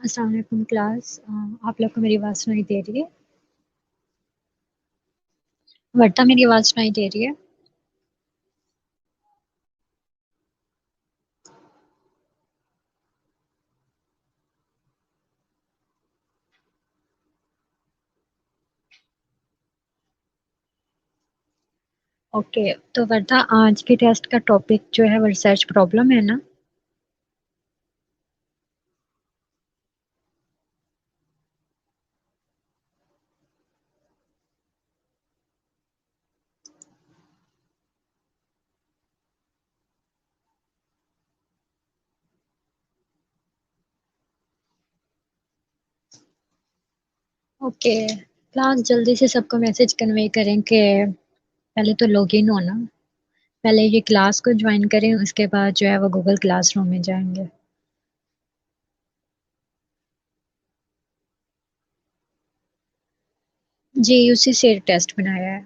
अस्सलाम वालेकुम क्लास। आप लोग को मेरी आवाज़ सुनाई दे रही है? वर्षा मेरी आवाज़ सुनाई दे रही है? ओके, तो वर्षा आज के टेस्ट का टॉपिक जो है वो रिसर्च प्रॉब्लम है ना? ओके, क्लास जल्दी से सबको मैसेज कन्वे करें कि पहले तो लॉग इन होना, पहले ये क्लास को ज्वाइन करें, उसके बाद जो है वो गूगल क्लासरूम में जाएंगे। जी, उसी से टेस्ट बनाया है।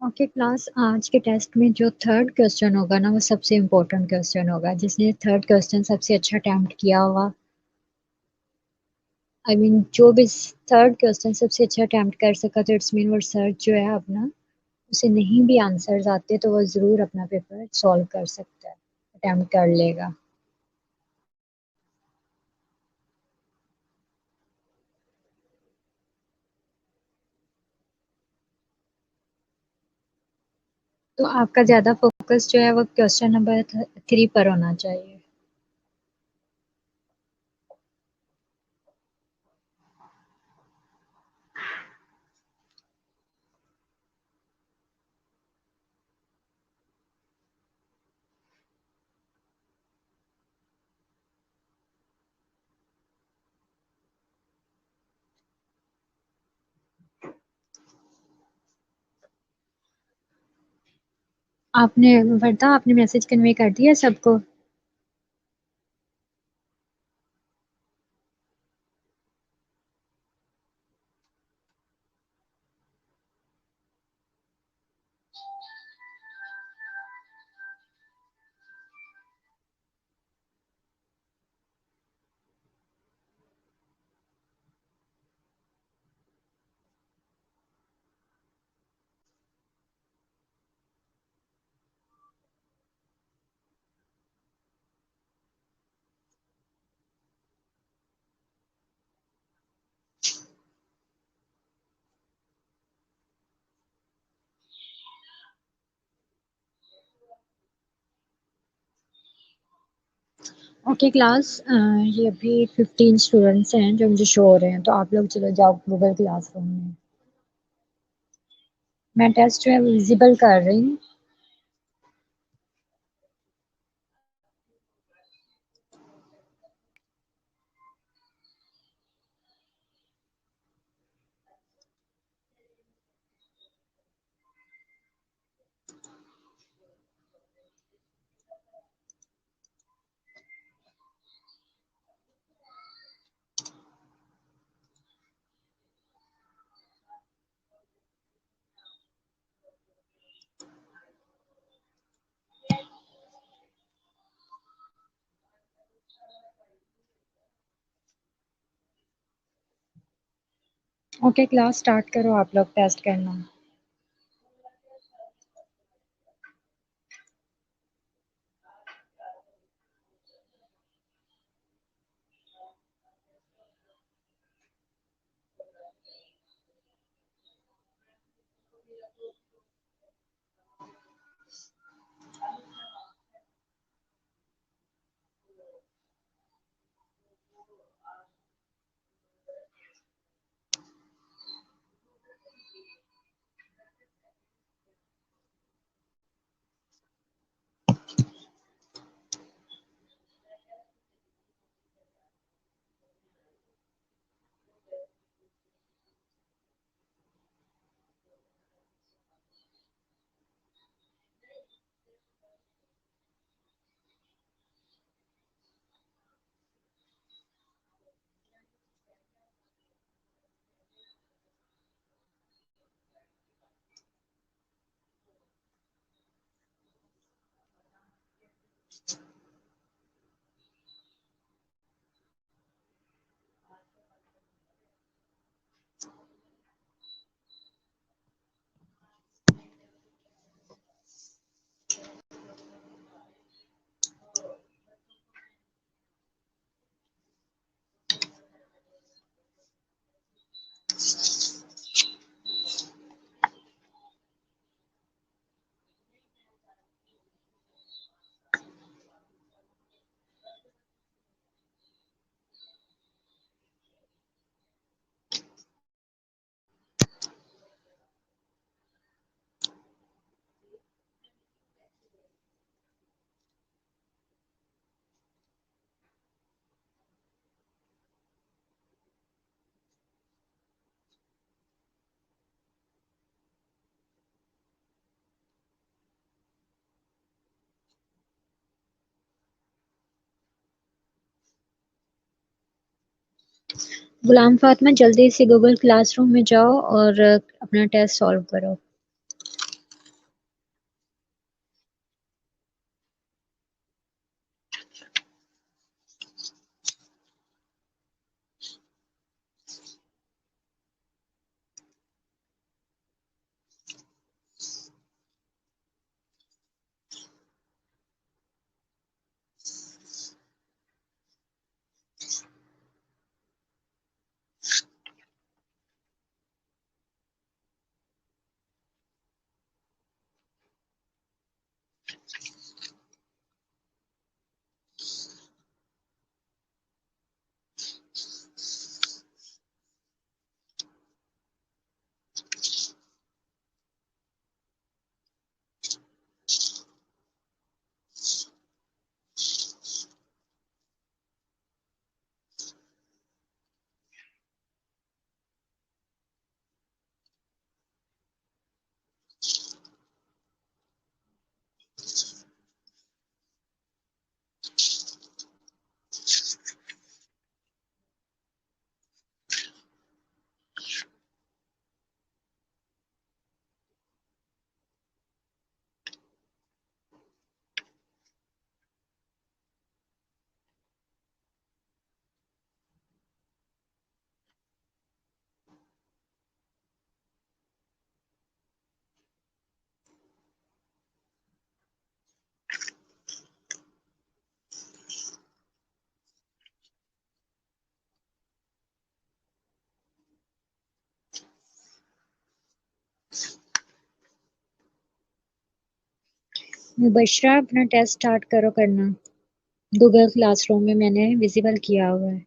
ओके क्लास, आज के टेस्ट में जो थर्ड क्वेश्चन होगा ना वो सबसे इम्पोर्टेंट क्वेश्चन होगा। जिसने थर्ड क्वेश्चन सबसे अच्छा अटेम्प्ट किया होगा, जो भी थर्ड क्वेश्चन सबसे अच्छा अटेम्प्ट कर सका, तो इट्स मीन वो सर्च जो है अपना, उसे नहीं भी आंसर्स आते तो वो ज़रूर अपना पेपर सॉल्व कर सकता है, अटेम्प्ट कर लेगा। तो आपका ज़्यादा फोकस जो है वो क्वेश्चन नंबर 3 पर होना चाहिए। आपने वर्दा आपने मैसेज कन्वे कर दिया सबको? ओके क्लास, ये अभी 15 स्टूडेंट्स हैं जो मुझे शो हो रहे हैं, तो आप लोग चलो जाओ गूगल क्लासरूम में। मैं टेस्ट जो है विजिबल कर रही हूँ। ओके क्लास, स्टार्ट करो आप लोग टेस्ट करना। गुलाम फातिमा, जल्दी से गूगल क्लासरूम में जाओ और अपना टेस्ट सॉल्व करो। मुबशरा, अपना टेस्ट स्टार्ट करो करना। गूगल क्लासरूम में मैंने विजिबल किया हुआ है।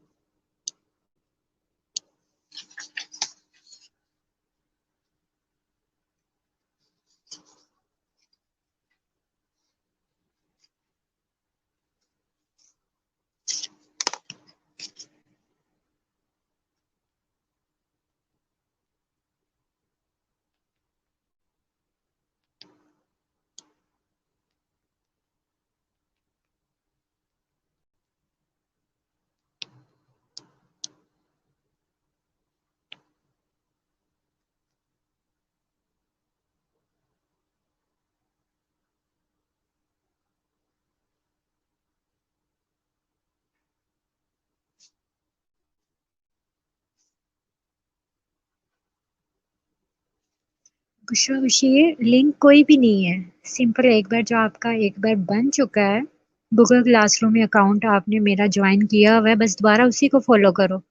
बुशरा बशीर, लिंक कोई भी नहीं है। सिंपल, एक बार जो आपका एक बार बन चुका है गूगल क्लासरूम में अकाउंट, आपने मेरा ज्वाइन किया हुआ है, बस दोबारा उसी को फॉलो करो।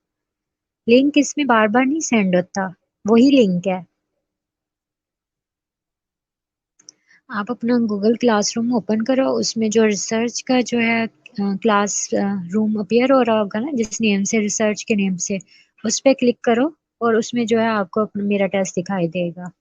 लिंक इसमें बार बार नहीं सेंड होता, वही लिंक है। आप अपना गूगल क्लासरूम ओपन करो, उसमें जो रिसर्च का जो है क्लास रूम अपीयर हो रहा होगा ना, जिस नेम से, रिसर्च के नेम से, उस पर क्लिक करो और उसमें जो है आपको मेरा टेस्ट दिखाई देगा।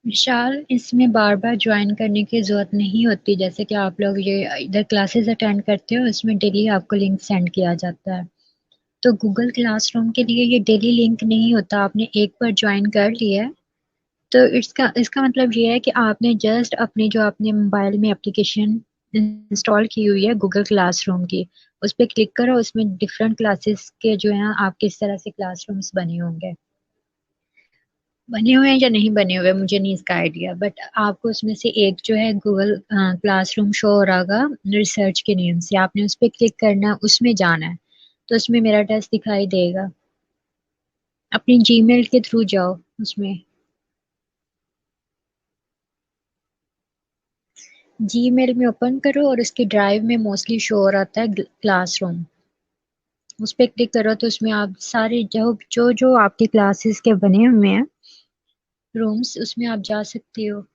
विशाल, इसमें बार बार ज्वाइन करने की जरूरत नहीं होती। जैसे कि आप लोग ये इधर क्लासेस अटेंड करते हो, इसमें डेली आपको लिंक सेंड किया जाता है। तो गूगल क्लासरूम के लिए ये डेली लिंक नहीं होता। आपने एक बार ज्वाइन कर लिया है तो इसका इसका मतलब ये है कि आपने जस्ट अपनी जो आपने मोबाइल में एप्लीकेशन इंस्टॉल की हुई है गूगल क्लासरूम की, उस पर क्लिक करो। उसमें डिफरेंट क्लासेस के जो है आप किस तरह से क्लासरूम्स बने होंगे, बने हुए हैं या नहीं बने हुए मुझे नहीं इसका आइडिया, बट आपको उसमें से एक जो है गूगल क्लासरूम शो हो रहा रिसर्च के नेम से। आपने उस पर क्लिक करना है, उसमें जाना है। तो उसमें मेरा टेस्ट दिखाई देगा। अपनी जीमेल के थ्रू जाओ उसमें। जीमेल में ओपन करो और उसके ड्राइव में मोस्टली शो हो रहा है क्लासरूम। उस पर क्लिक करो तो उसमें आप सारे जो जो जो आपके क्लासेस के बने हुए हैं रूम्स, उसमें आप जा सकते हो।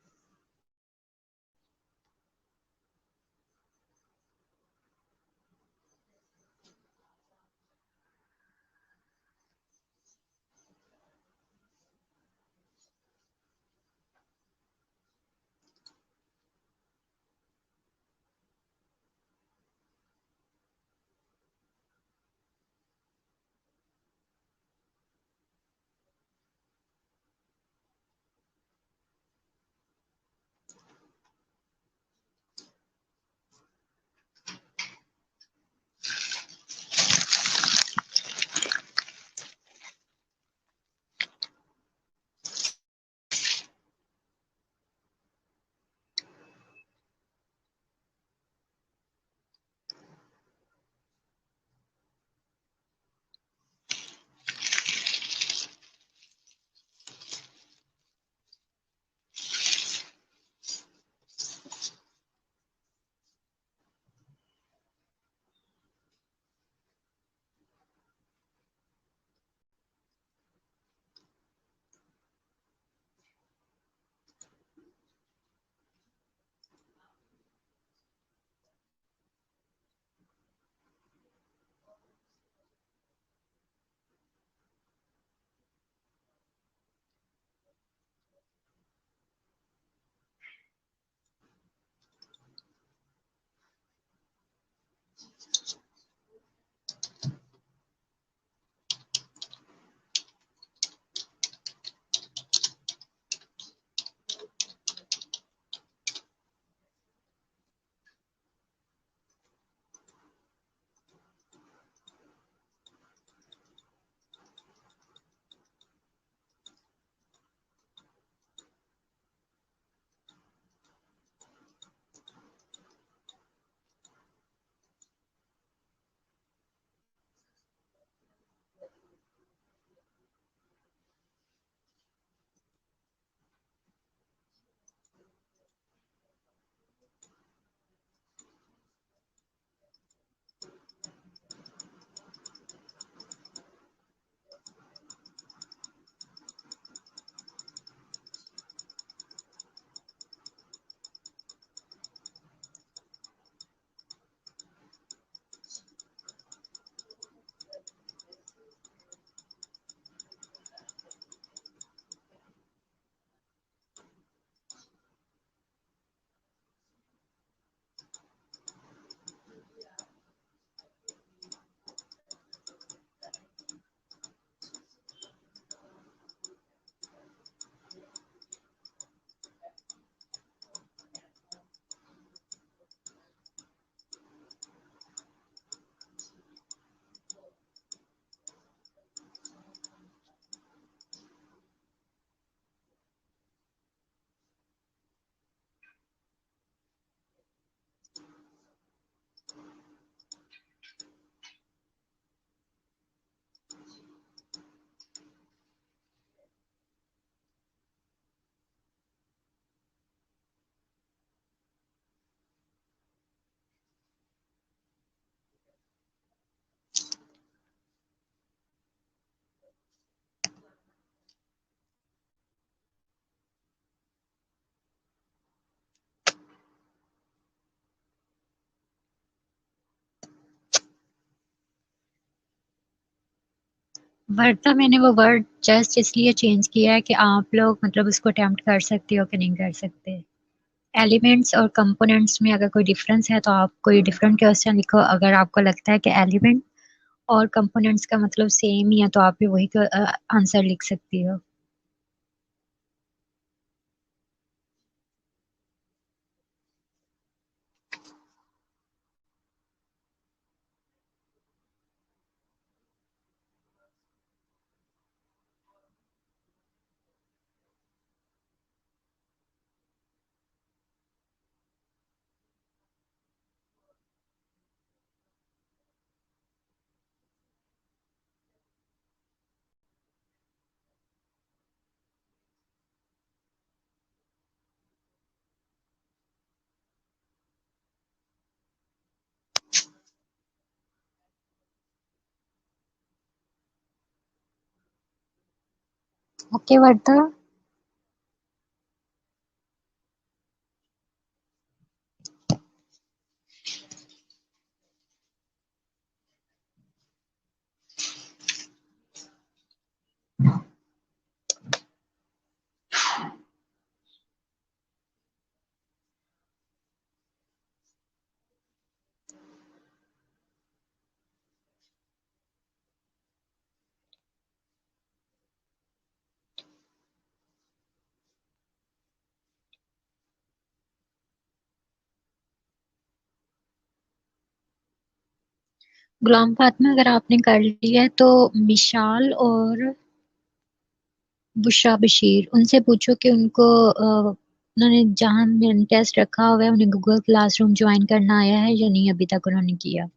वर्ता मैंने वो वर्ड जस्ट इसलिए चेंज किया है कि आप लोग मतलब उसको अटेम्प्ट कर सकते हो कि नहीं कर सकते। एलिमेंट्स और कंपोनेंट्स में अगर कोई डिफरेंस है तो आप कोई डिफरेंट क्वेश्चन लिखो, अगर आपको लगता है कि एलिमेंट और कंपोनेंट्स का मतलब सेम ही है तो आप भी वही आंसर लिख सकती हो। ओके वर्ता। गुलाम फातिमा अगर आपने कर लिया है तो मिशाल और बुशरा बशीर उनसे पूछो कि उनको उन्होंने जहाँ टेस्ट रखा हुआ है उन्हें गूगल क्लासरूम ज्वाइन करना आया है या नहीं अभी तक उन्होंने किया।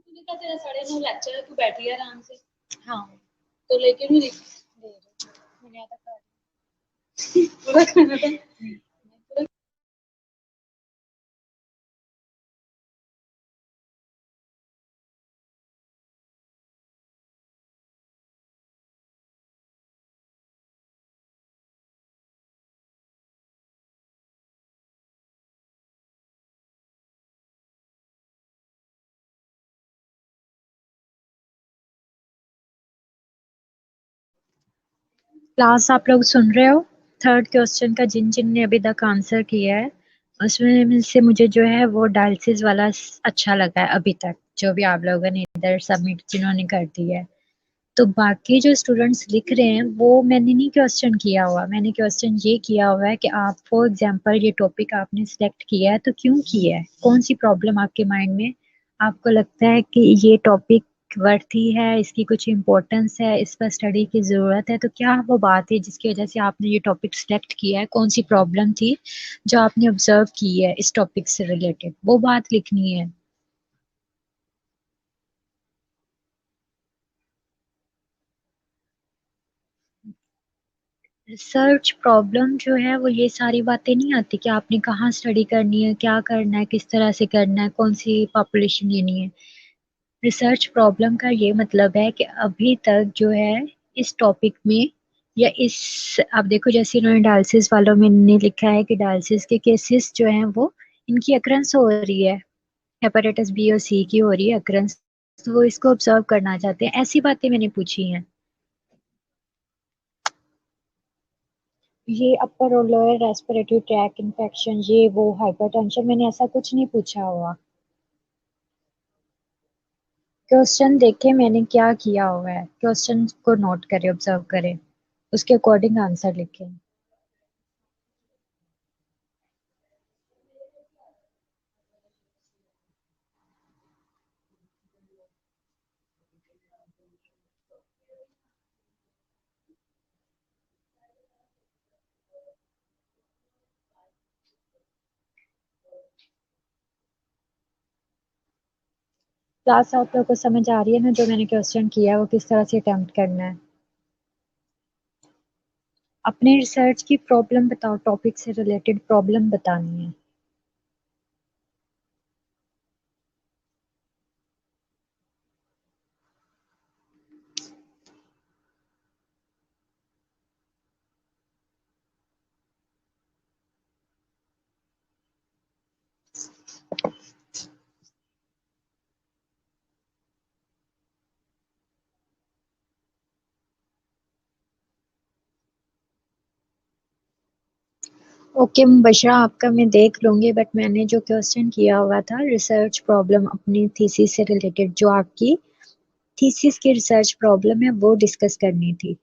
तूने कहा तेरा 9:30 लेक्चर है, तू बैठी है आराम से। हाँ। तो लेके नहीं दे रही। मैंने आधा कर पूरा खाना था। क्लास आप लोग सुन रहे हो? थर्ड क्वेश्चन का जिन जिन ने अभी तक आंसर किया है उसमें में से मुझे जो है वो डायलिसिस वाला अच्छा लगा है अभी तक, जो भी आप लोगों ने इधर सबमिट जिन्होंने कर दिया है। तो बाकी जो स्टूडेंट्स लिख रहे हैं वो मैंने नहीं क्वेश्चन किया हुआ, मैंने क्वेश्चन ये किया हुआ है कि आप फॉर एग्जांपल ये टॉपिक आपने सिलेक्ट किया है तो क्यों किया है, कौन सी प्रॉब्लम आपके माइंड में आपको लगता है कि ये टॉपिक वर्थी है, इसकी कुछ इम्पोर्टेंस है, इस पर स्टडी की ज़रूरत है, तो क्या वो बात है जिसकी वजह से आपने ये टॉपिक सिलेक्ट किया है, कौन सी प्रॉब्लम थी जो आपने ऑब्जर्व की है इस टॉपिक से रिलेटेड, वो बात लिखनी है। रिसर्च प्रॉब्लम जो है वो ये सारी बातें नहीं आती कि आपने कहाँ स्टडी करनी है, क्या करना है, किस तरह से करना है, कौन सी पॉपुलेशन लेनी है। रिसर्च प्रॉब्लम का ये मतलब है कि अभी तक जो है इस टॉपिक में या इस, आप देखो जैसे इन्होंने डायलिसिस वालों में ने लिखा है कि डायलिसिस के केसेस जो हैं वो इनकी अक्रंस हो रही है, हेपेटाइटिस बी और सी की हो रही है अक्रंस, तो वो इसको ऑब्जर्व करना चाहते हैं, ऐसी बातें मैंने पूछी हैं। ये अपर और लोअर रेस्पिरेटरी ट्रैक इन्फेक्शन, ये वो हाइपरटेंशन, मैंने ऐसा कुछ नहीं पूछा हुआ। क्वेश्चन देखे मैंने क्या किया हुआ है, क्वेश्चन को नोट करें, ऑब्जर्व करें, उसके अकॉर्डिंग आंसर लिखें। क्लास आप लोगों को समझ आ रही है ना, जो मैंने क्वेश्चन किया है वो किस तरह से अटेम्प्ट करना है। अपने रिसर्च की प्रॉब्लम बताओ, टॉपिक से रिलेटेड प्रॉब्लम बतानी है। ओके मुबशरा, आपका मैं देख लूंगी, बट मैंने जो क्वेश्चन किया हुआ था रिसर्च प्रॉब्लम अपनी थीसिस से रिलेटेड, जो आपकी थीसिस की रिसर्च प्रॉब्लम है वो डिस्कस करनी थी।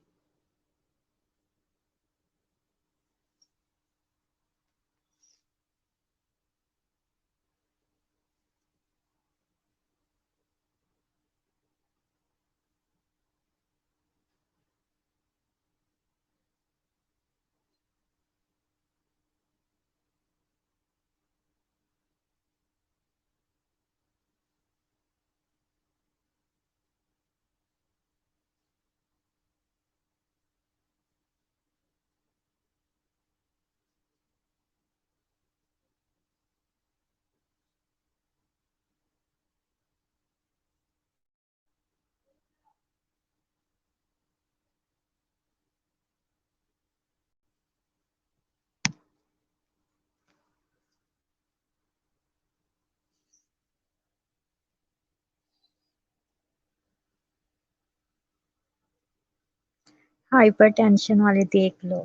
हाइपरटेंशन वाले देख लो।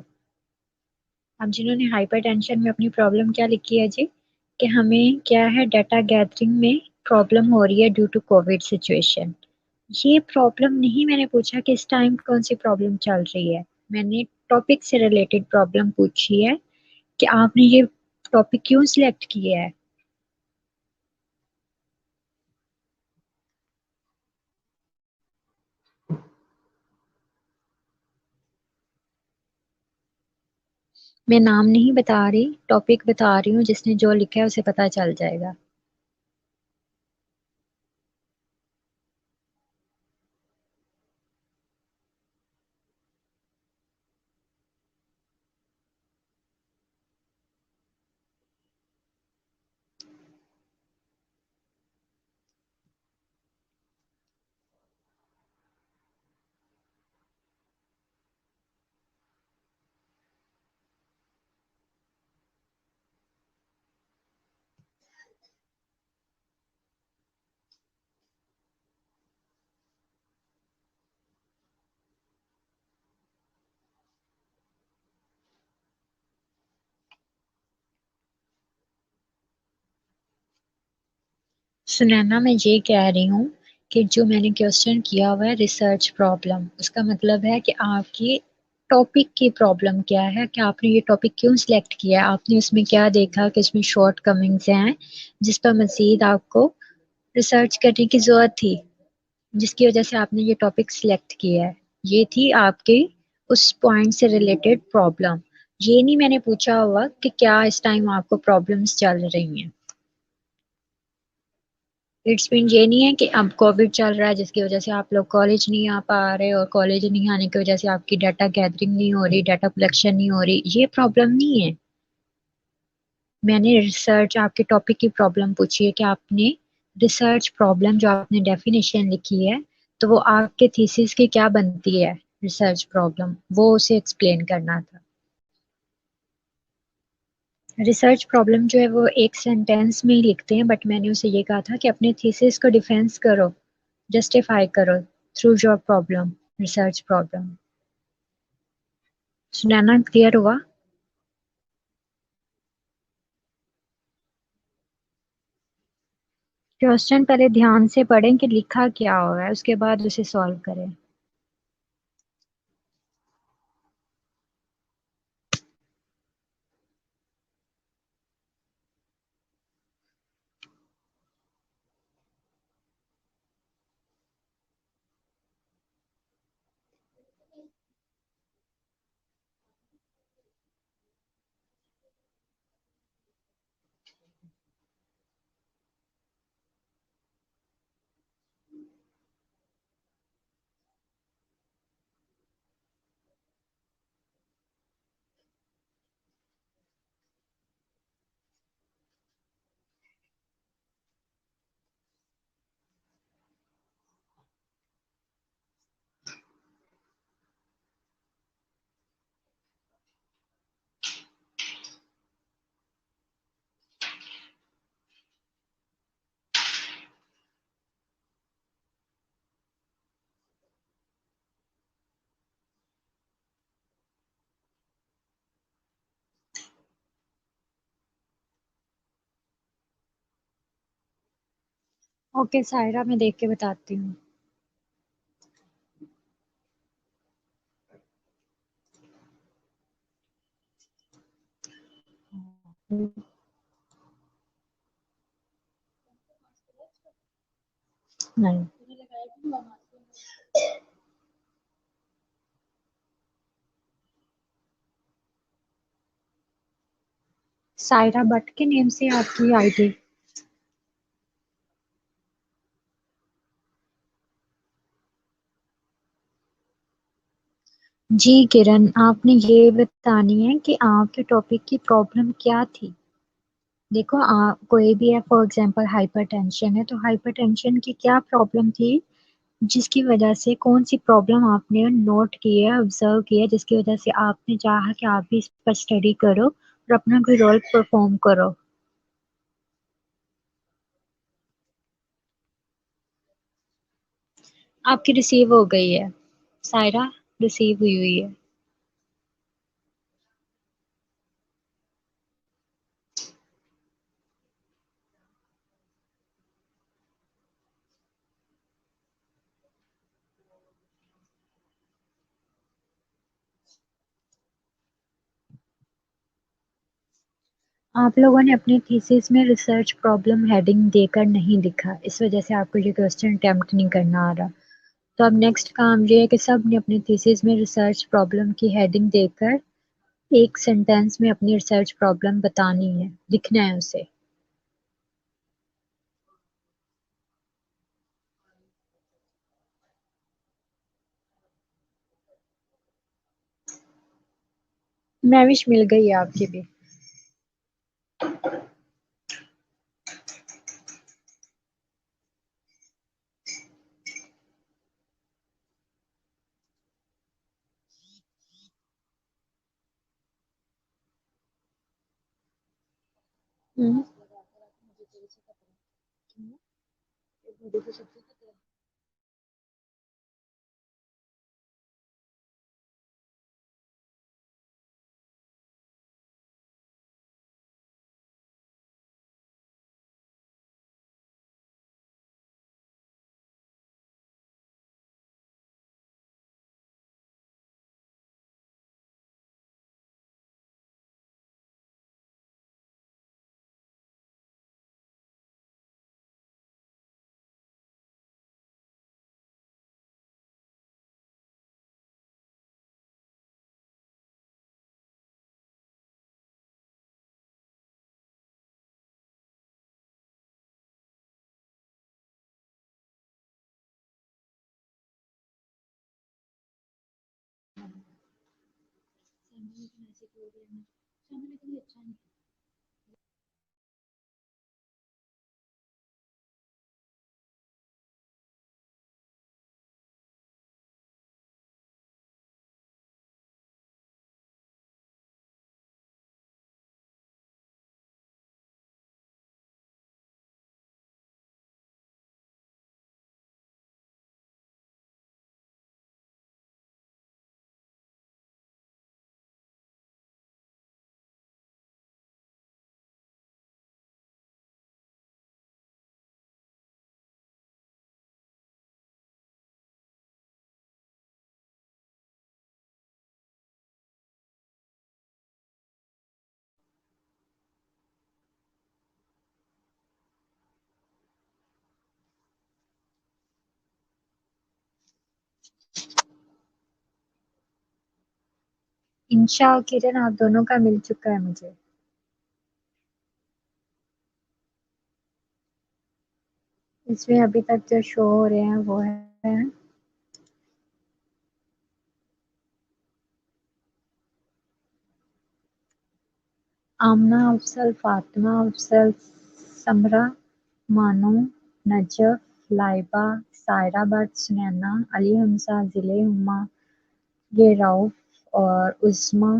अब जिन्होंने हाइपरटेंशन में अपनी प्रॉब्लम क्या लिखी है जी, कि हमें क्या है, डाटा गैदरिंग में प्रॉब्लम हो रही है ड्यू टू कोविड सिचुएशन। ये प्रॉब्लम नहीं मैंने पूछा कि इस टाइम कौन सी प्रॉब्लम चल रही है, मैंने टॉपिक से रिलेटेड प्रॉब्लम पूछी है कि आपने ये टॉपिक क्यों सिलेक्ट किया है। मैं नाम नहीं बता रही, टॉपिक बता रही हूँ, जिसने जो लिखा है उसे पता चल जाएगा। सुनैना, मैं ये कह रही हूँ कि जो मैंने क्वेश्चन किया हुआ है रिसर्च प्रॉब्लम, उसका मतलब है कि आपकी टॉपिक की प्रॉब्लम क्या है, कि आपने ये टॉपिक क्यों सिलेक्ट किया है, आपने उसमें क्या देखा कि इसमें शॉर्ट कमिंग्स हैं जिस पर मजीद आपको रिसर्च करने की जरूरत थी, जिसकी वजह से आपने ये टॉपिक सिलेक्ट किया है। ये थी आपकी उस पॉइंट से रिलेटेड प्रॉब्लम। ये नहीं मैंने पूछा हुआ कि क्या इस टाइम आपको प्रॉब्लम्स चल रही हैं। इट्स मीन ये नहीं है कि अब कोविड चल रहा है जिसकी वजह से आप लोग कॉलेज नहीं आ पा रहे, और कॉलेज नहीं आने की वजह से आपकी डाटा गैदरिंग नहीं हो रही, डाटा कलेक्शन नहीं हो रही, ये प्रॉब्लम नहीं है। मैंने रिसर्च आपके टॉपिक की प्रॉब्लम पूछी है कि आपने रिसर्च प्रॉब्लम जो आपने डेफिनेशन लिखी है, तो वो आपके थीसिस की क्या बनती है, रिसर्च प्रॉब्लम वो उसे एक्सप्लेन करना था। रिसर्च प्रॉब्लम जो है वो एक सेंटेंस में ही लिखते हैं, बट मैंने उसे ये कहा था कि अपने थीसिस को डिफेंस करो, जस्टिफाई करो through your problem, research problem. Sunaina, clear हुआ? क्वेश्चन पहले ध्यान से पढ़ें कि लिखा क्या हुआ है, उसके बाद उसे सॉल्व करें। ओके सायरा, मैं देख के बताती हूँ। नहीं, तूने लगाया कि मामा से? सायरा भट्ट के नेम से आपकी आईडी? जी किरण, आपने ये बतानी है कि आपके टॉपिक की प्रॉब्लम क्या थी। देखो, कोई भी है, फॉर एग्जांपल हाइपरटेंशन है, तो हाइपरटेंशन की क्या प्रॉब्लम थी, जिसकी वजह से कौन सी प्रॉब्लम आपने नोट की है, ऑब्जर्व की है, जिसकी वजह से आपने चाहा कि आप भी इस पर स्टडी करो और अपना कोई रोल परफॉर्म करो। आपकी रिसीव हो गई है सायरा, रिसीव हुई हुई है। आप लोगों ने अपने थीसिस में रिसर्च प्रॉब्लम हेडिंग देकर नहीं लिखा, इस वजह से आपको ये क्वेश्चन अटेम्प्ट नहीं करना आ रहा। तो अब नेक्स्ट काम ये है कि सब ने अपने थीसिस में रिसर्च प्रॉब्लम की हेडिंग देकर एक सेंटेंस में अपनी रिसर्च प्रॉब्लम बतानी है, लिखना है उसे। मैविश मिल गई है आपकी भी। हम्म। मुझे तेरे से खतरा है, मुझे तो सबसे खतरा है। लेकिन ऐसे क्यों हो रहा है? सामने लेकिन ये अच्छा नहीं है। इंशा और किरण आप दोनों का मिल चुका है मुझे। इसमें अभी तक जो शो हो रहे हैं वो है आमना अफसल, फातिमा अफसल, समरा, मानो, नजफ, लाइबा, सायरा बट, सुनैना, अली हमजा, जिले हुमा, ये रऊफ और उस्मा,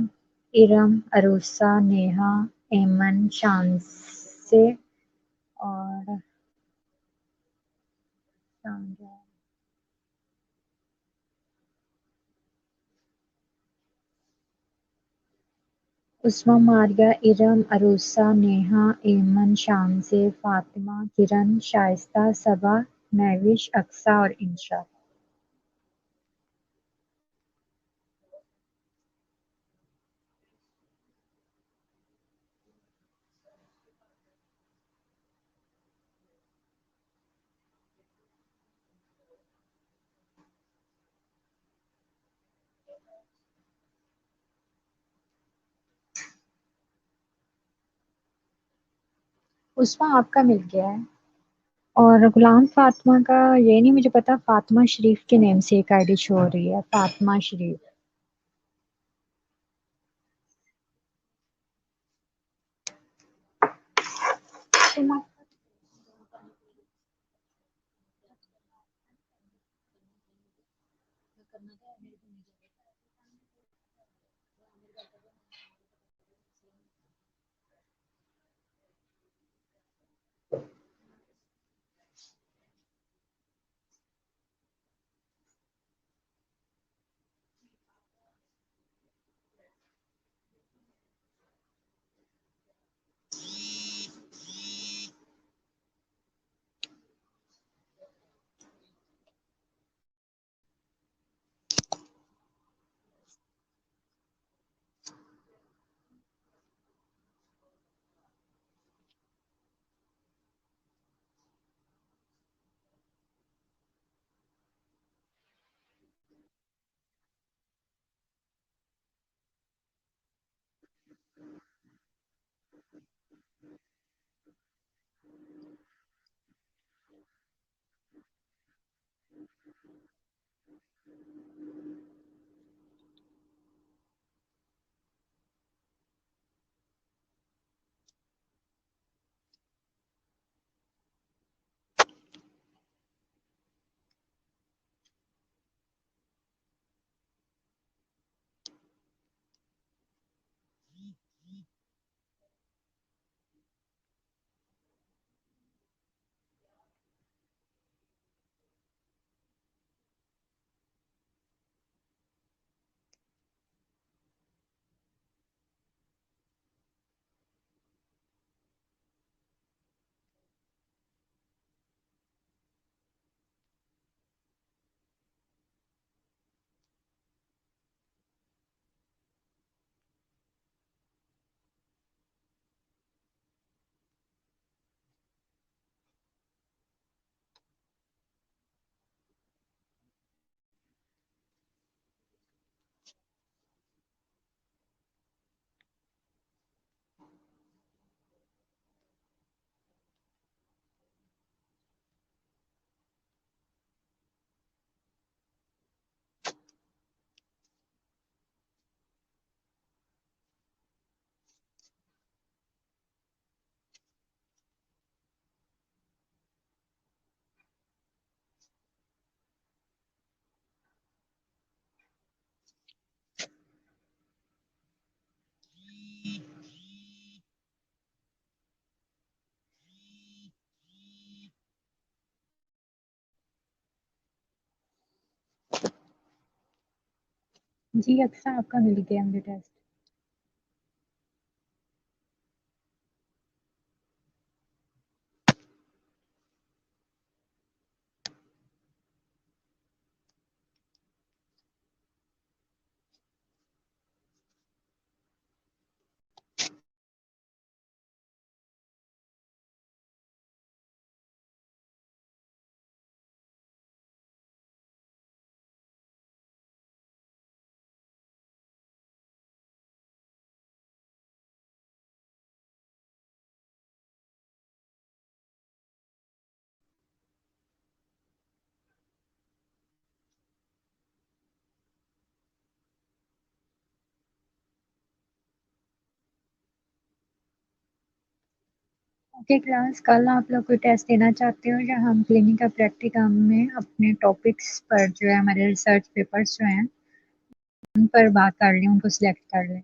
इरम, अरूसा, नेहा, एमन, शांसे और सांगा। उस्मा, मारिया, इरम, अरूसा, नेहा, एमन, शामसे, फातिमा, किरण, शाइस्ता, सबा, महविश, अक्सा और इंशा। उस्मा आपका मिल गया है। और गुलाम फातिमा का ये नहीं मुझे पता, फातिमा शरीफ के नेम से एक आईडी शो हो रही है, फातिमा शरीफ। करना था मेरे को नहीं जाता। जी अक्सर आपका मिल गया मुझे टेस्ट। ओके क्लास, कल आप लोग कोई टेस्ट देना चाहते हो या हम क्लिनिक का प्रैक्टिकम में अपने टॉपिक्स पर जो है हमारे रिसर्च पेपर्स जो हैं उन पर बात कर लें, उनको सिलेक्ट कर लें?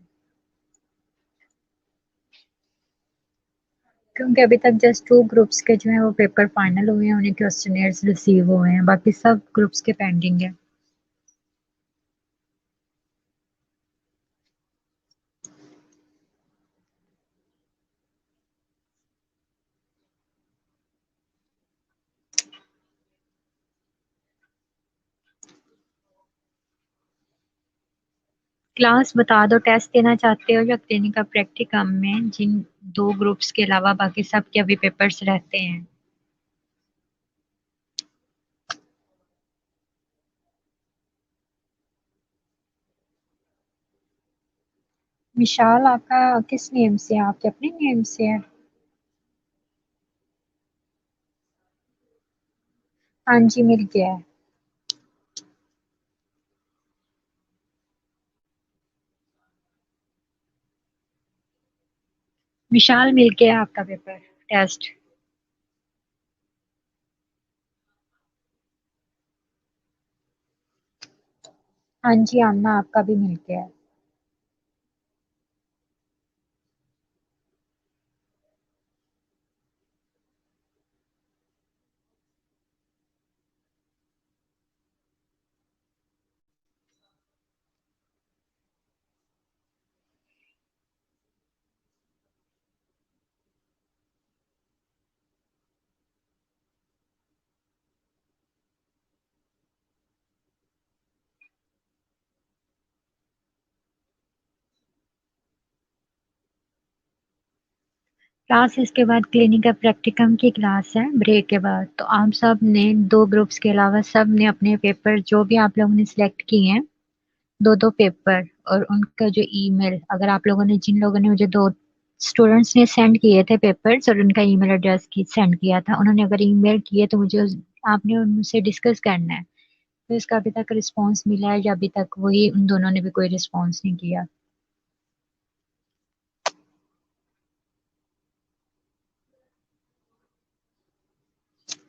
क्योंकि अभी तक जस्ट 2 ग्रुप्स के जो है वो पेपर फाइनल हुए हैं, उन्हें क्वेश्चनेयर्स रिसीव हुए हैं, बाकी सब ग्रुप्स के पेंडिंग है। क्लास बता दो, टेस्ट देना चाहते हो या क्लिनिक का प्रैक्टिकम में जिन 2 ग्रुप्स के अलावा बाकी सब के अभी पेपर्स रहते हैं? विशाल, आपका किस नेम से है? आपके अपने नेम से है? हाँ जी, मिल गया है। विशाल, मिल गया आपका पेपर टेस्ट। हाँ जी आन्ना, आपका भी मिल गया है। क्लास इसके बाद क्लिनिक का प्रैक्टिकम की क्लास है ब्रेक के बाद, तो आप सब ने 2 ग्रुप्स के अलावा सब ने अपने पेपर जो भी आप लोगों ने सिलेक्ट किए हैं, 2 2 पेपर और उनका जो ईमेल, अगर आप लोगों ने, जिन लोगों ने मुझे 2 स्टूडेंट्स ने सेंड किए थे पेपर्स और उनका ईमेल एड्रेस की सेंड किया था, उन्होंने अगर ईमेल किए तो मुझे आपने उनसे डिस्कस करना है। तो इसका अभी तक रिस्पांस मिला है या अभी तक वही उन दोनों ने भी कोई रिस्पांस नहीं किया?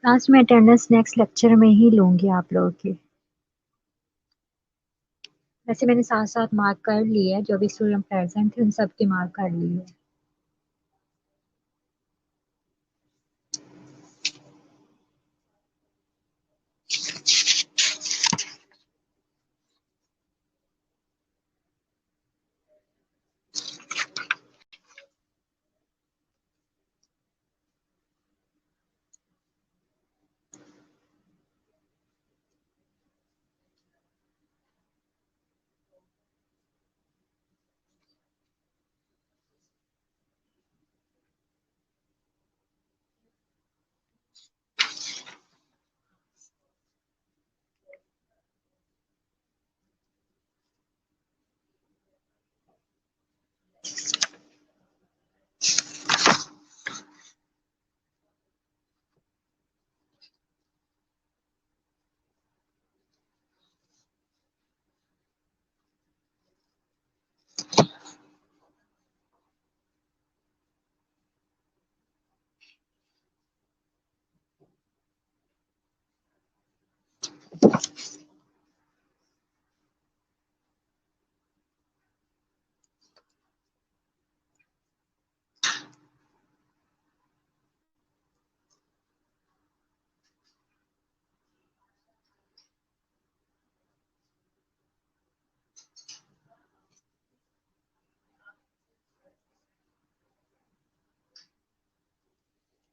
लास्ट में अटेंडेंस नेक्स्ट लेक्चर में ही लूंगी आप लोगों की। वैसे मैंने साथ साथ मार्क कर लिए है, जो भी स्टूडेंट प्रेजेंट थे उन सब की मार्क कर ली है।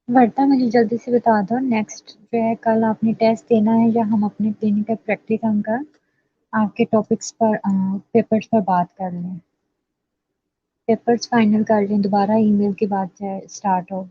वर्षा मुझे जल्दी से बता दो, नेक्स्ट जो है कल आपने टेस्ट देना है या हम अपने क्लिनिकल प्रैक्टिकम का आपके टॉपिक्स पर पेपर्स पर बात कर लें, पेपर्स फाइनल कर लें, दोबारा ईमेल की बात स्टार्ट हो।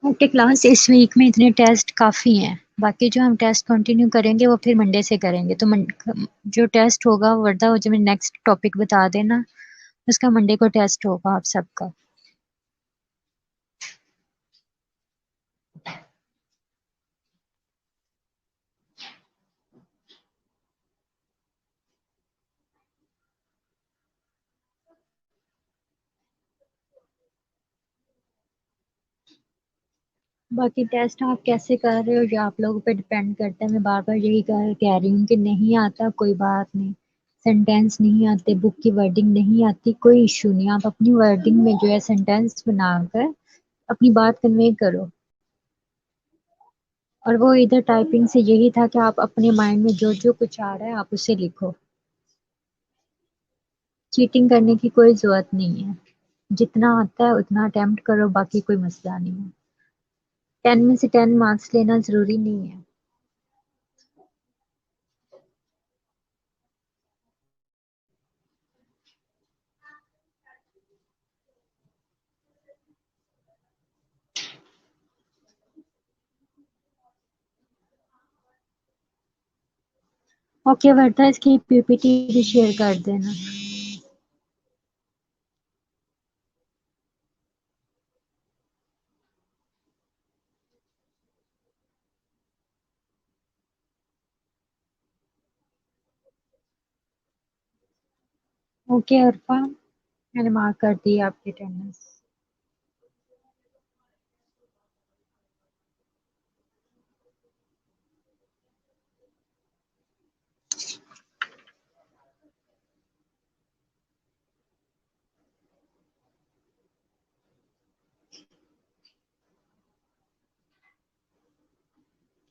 ओके क्लास, इस वीक में इतने टेस्ट काफ़ी हैं, बाकी जो हम टेस्ट कंटिन्यू करेंगे वो फिर मंडे से करेंगे, तो जो टेस्ट होगा वर्दा वो जब नेक्स्ट टॉपिक बता देना, उसका मंडे को टेस्ट होगा आप सबका। बाकी टेस्ट आप कैसे कर रहे हो ये आप लोगों पे डिपेंड करता है, मैं बार बार यही कह रही हूँ कि नहीं आता कोई बात नहीं, सेंटेंस नहीं आते, बुक की वर्डिंग नहीं आती, कोई इशू नहीं, आप अपनी वर्डिंग में जो है सेंटेंस बनाकर अपनी बात कन्वे करो। और वो इधर टाइपिंग से यही था कि आप अपने माइंड में जो जो कुछ आ रहा है आप उसे लिखो, चीटिंग करने की कोई जरूरत नहीं है, जितना आता है उतना अटेम्प्ट करो, बाकी कोई मसला नहीं है, 10 में से 10 मार्क्स लेना जरूरी नहीं है। ओके वर्धा, इसकी पीपीटी भी शेयर कर देना। ओके अरफा, मैंने मार्क कर दी आपकी अटेंडेंस।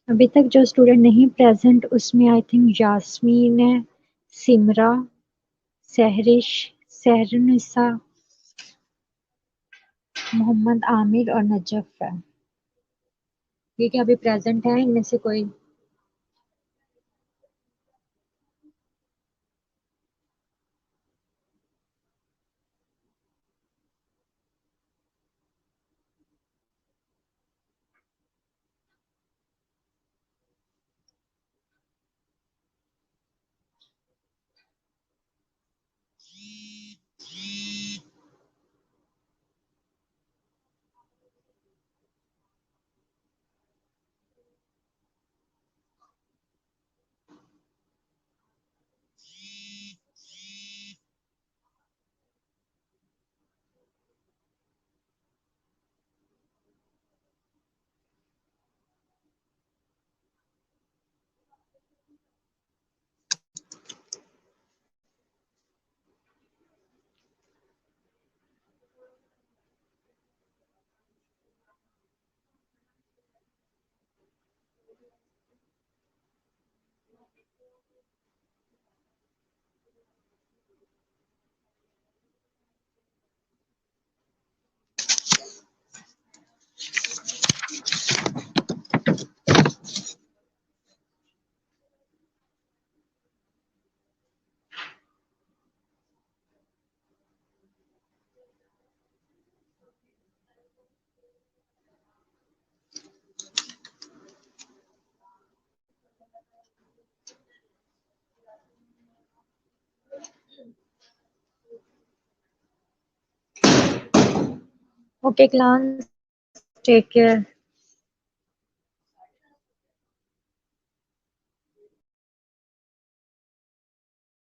अभी तक जो स्टूडेंट नहीं प्रेजेंट उसमें आई थिंक यास्मीन है, सिमरा, सहरिश, सहरुनिसा, मोहम्मद आमिर और नजफ है। ये क्या अभी प्रेजेंट है इनमें से कोई? Okay class, take care.